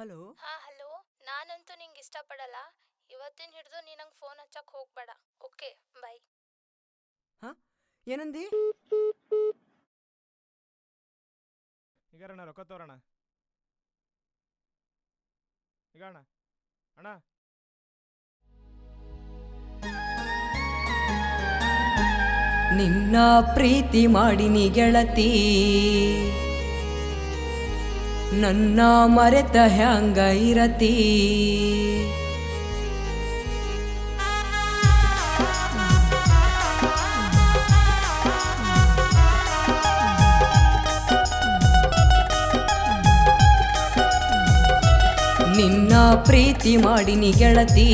Hello. ಹಾ hello. ನಾನಂತೂ ನಿಂಗೆ ಇಷ್ಟಪಡಲ್ಲ. ಇವತ್ತಿನ ಹಿಡಿದು ನೀ ನಂಗೆ ಫೋನ್ ಹಚ್ಚಕ್ಕೆ ಹೋಗ್ಬೇಡ. Okay bye. ಹಾ, ಏನಂದಿ? ಈಗ ಅಣ್ಣ ರೊಕ್ಕ ತೋರಣ. ಈಗ ಅಣ್ಣ ಅಣ್ಣ ನಿನ್ನ ಪ್ರೀತಿ ಮಾಡಿನಿ ಗೆಳತಿ, ನನ್ನ ಮರೆತ ಹ್ಯಾಂಗ ಇರತಿ. ನಿನ್ನ ಪ್ರೀತಿ ಮಾಡಿನಿ ಗೆಳತಿ,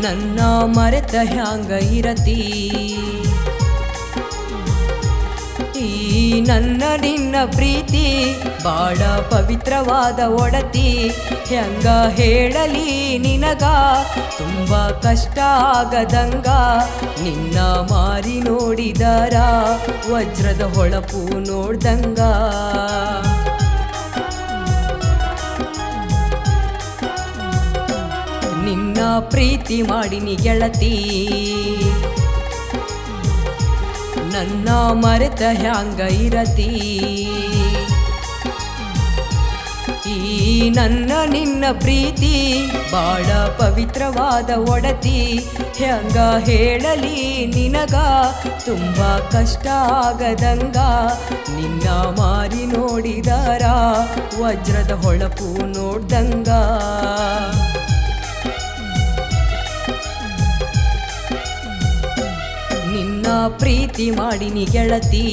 ನನ್ನ ಮರೆತ ಹ್ಯಾಂಗ ಇರತಿ. ಈ ನನ್ನ ನಿನ್ನ ಪ್ರೀತಿ ಬಾಳ ಪವಿತ್ರವಾದ ಒಡತಿ. ಹೆಂಗ ಹೇಳಲಿ ನಿನಗ ತುಂಬ ಕಷ್ಟ ಆಗದಂಗ. ನಿನ್ನ ಮಾರಿ ನೋಡಿದರ ವಜ್ರದ ಹೊಳಪು ನೋಡ್ದಂಗ. ನಿನ್ನ ಪ್ರೀತಿ ಮಾಡಿನಿ ಗೆಳತಿ, ನನ್ನ ಮರೆತ ಹ್ಯಾಂಗ ಇರತಿ. ಈ ನನ್ನ ನಿನ್ನ ಪ್ರೀತಿ ಬಾಳ ಪವಿತ್ರವಾದ ಒಡತಿ. ಹೆಂಗ ಹೇಳಲಿ ನಿನಗ ತುಂಬ ಕಷ್ಟ ಆಗದಂಗ. ನಿನ್ನ ಮಾರಿ ನೋಡಿದರ ವಜ್ರದ ಹೊಳಪು ನೋಡ್ದಂಗ. ನಿನ್ನ ಪ್ರೀತಿ ಮಾಡಿನಿ ಗೆಳತಿ,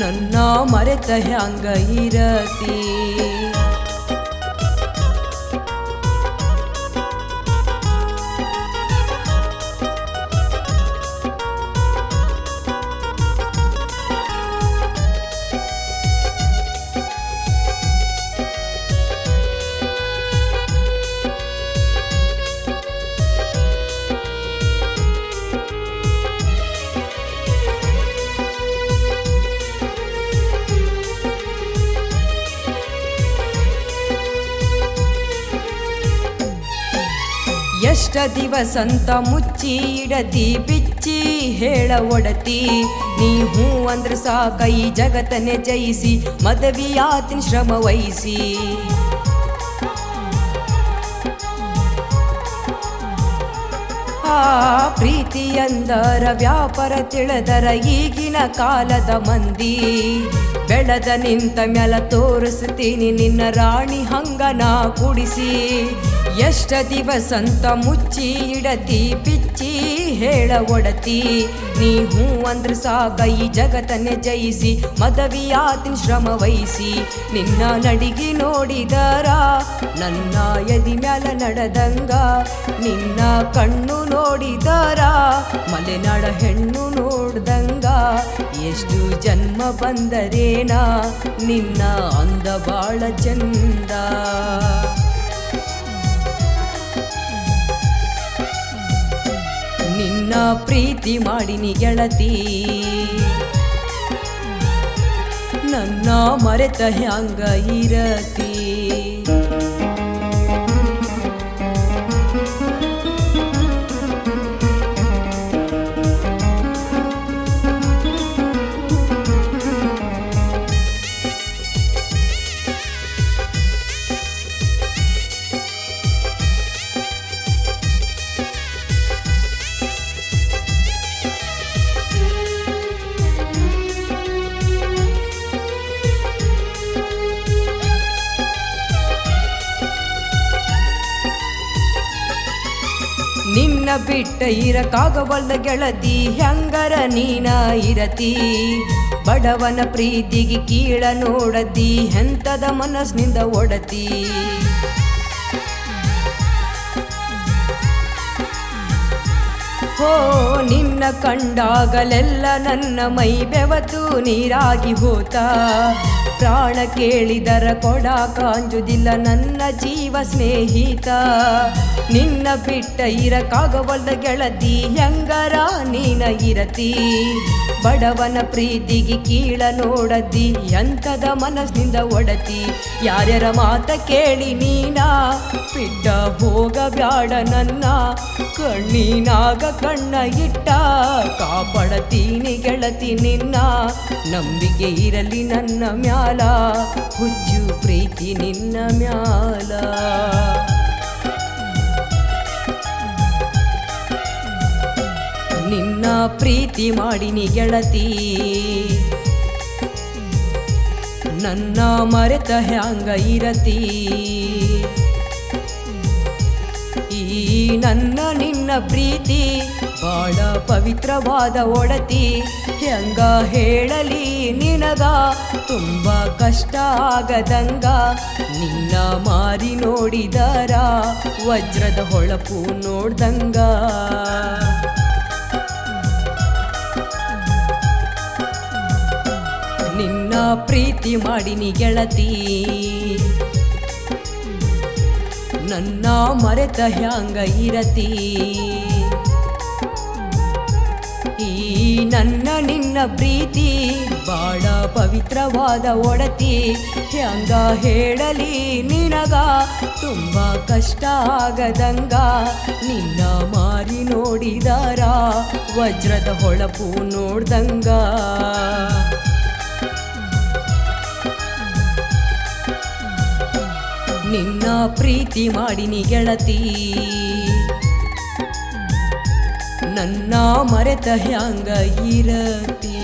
ನನ್ನ ಮರೆತ ಹ್ಯಾಂಗ ಇರತಿ. ಎಷ್ಟ ದಿವಸಂತ ಮುಚ್ಚಿ ಇಡತಿ ಬಿಚ್ಚಿ ಹೇಳ ಒಡತಿ. ನೀ ಹೂ ಅಂದ್ರ ಸಾಕ ಈ ಜಗತ್ತನೆ ಜಯಿಸಿ ಮದವಿಯಾತಿನ ಶ್ರಮ ವಹಿಸಿ. ಆ ಪ್ರೀತಿ ಎಂದರ ವ್ಯಾಪಾರ ತಿಳಿದರ ಈಗಿನ ಕಾಲದ ಮಂದಿ. ಬೆಳೆದ ನಿಂತ ಮ್ಯಾಲ ತೋರಿಸ್ತೀನಿ ನಿನ್ನ ರಾಣಿ ಹಂಗನ ಕುಡಿಸಿ. ಎಷ್ಟ ದಿವಸಂತ ಮುಚ್ಚಿ ಇಡತಿ ಬಿಚ್ಚಿ ಹೇಳ ಒಡತಿ. ನೀ ಹೂ ಅಂದ್ರ ಸಾಕ ಈ ಜಗತ್ತನೆ ಜಯಿಸಿ ಮದವಿಯಾತಿನ ಶ್ರಮ ವಹಿಸಿ. ನಿನ್ನ ನಡಿಗೆ ನೋಡಿದರ ನನ್ನ ಎದಿ ಮ್ಯಾಲ ನಡೆದಂಗ. ನಿನ್ನ ಕಣ್ಣು ನೋಡಿದರ ಮಲೆನಾಡ ಹೆಣ್ಣು ನೋಡ್ದಂಗ. ಎಷ್ಟು ಜನ್ಮ ಬಂದರೇನ ನಿನ್ನ ಅಂದ ಬಾಳ ಚಂದ. ನಿನ್ನ ಪ್ರೀತಿ ಮಾಡಿನಿ ಗೆಳತಿ, ನನ್ನ ಮರೆತ ಹ್ಯಾಂಗ ಇರತಿ. ನಿನ್ನ ಬಿಟ್ಟ ಇರಕಾಗವಲ್ಲ ಗೆಳತಿ, ಹೆಂಗರ ನೀನ ಇರತಿ. ಬಡವನ ಪ್ರೀತಿಗೆ ಕೀಳ ನೋಡತಿ, ಎಂತದ ಮನಸ್ಸಿನಿಂದ ಒಡತಿ. ಹೋ ನಿನ್ನ ಕಂಡಾಗಲೆಲ್ಲ ನನ್ನ ಮೈ ಬೆವತು ನೀರಾಗಿ ಹೋತ. ಪ್ರಾಣ ಕೇಳಿದರ ಕೊಡಾಕ ಅಂಜುದಿಲ್ಲ ನನ್ನ ಜೀವ ಸ್ನೇಹಿತ. ನಿನ್ನ ಬಿಟ್ಟ ಇರಕಾಗವಲ್ಲ ಗೆಳತಿ, ಹೆಂಗರ ನೀನ ಇರತಿ. ಬಡವನ ಪ್ರೀತಿಗೆ ಕೀಳ ನೋಡದಿ ಎಂತದ ಮನಸ್ಸಿನಿಂದ ಒಡತಿ ಯಾರ್ಯಾರ ಮಾತ ಕೇಳಿ ನೀನ ಬಿಟ್ಟ ಹೋಗಬ್ಯಾಡ ನನ್ನ ಕಣ್ಣಿನಾಗ ಕಣ್ಣ ಇಟ್ಟ ಕಾಪಾಡತೀನಿ ಗೆಳತಿ ನಿನ್ನ ನಂಬಿಕೆ ಇರಲಿ ನನ್ನ ಮ್ಯಾಲ ಹುಚ್ಚು ಪ್ರೀತಿ ನಿನ್ನ ಮ್ಯಾಲ ನಿನ್ನ ಪ್ರೀತಿ ಮಾಡಿನಿ ಗೆಳತಿ ನನ್ನ ಮರೆತ ಹ್ಯಾಂಗ ಇರತಿ ಈ ನನ್ನ ನಿನ್ನ ಪ್ರೀತಿ ಬಾಳ ಪವಿತ್ರವಾದ ಒಡತಿ ಹೆಂಗ ಹೇಳಲಿ ನಿನಗ ತುಂಬ ಕಷ್ಟ ಆಗದಂಗ ನಿನ್ನ ಮಾರಿ ನೋಡಿದರ ವಜ್ರದ ಹೊಳಪು ನೋಡ್ದಂಗ ನಿನ್ನ ಪ್ರೀತಿ ಮಾಡಿನಿ ಗೆಳತಿ ನನ್ನ ಮರೆತ ಹ್ಯಾಂಗ ಇರತಿ ಈ ನನ್ನ ನಿನ್ನ ಪ್ರೀತಿ ಬಾಳ ಪವಿತ್ರವಾದ ಒಡತಿ ಹ್ಯಾಂಗ ಹೇಳಲಿ ನಿನಗ ತುಂಬ ಕಷ್ಟ ಆಗದಂಗ ನಿನ್ನ ಮಾರಿ ನೋಡಿದರ ವಜ್ರದ ಹೊಳಪು ನೋಡ್ದಂಗ ನಿನ್ನ ಪ್ರೀತಿ ಮಾಡಿನಿ ಗೆಳತಿ ನನ್ನ ಮರೆತ ಹ್ಯಾಂಗ ಇರತಿ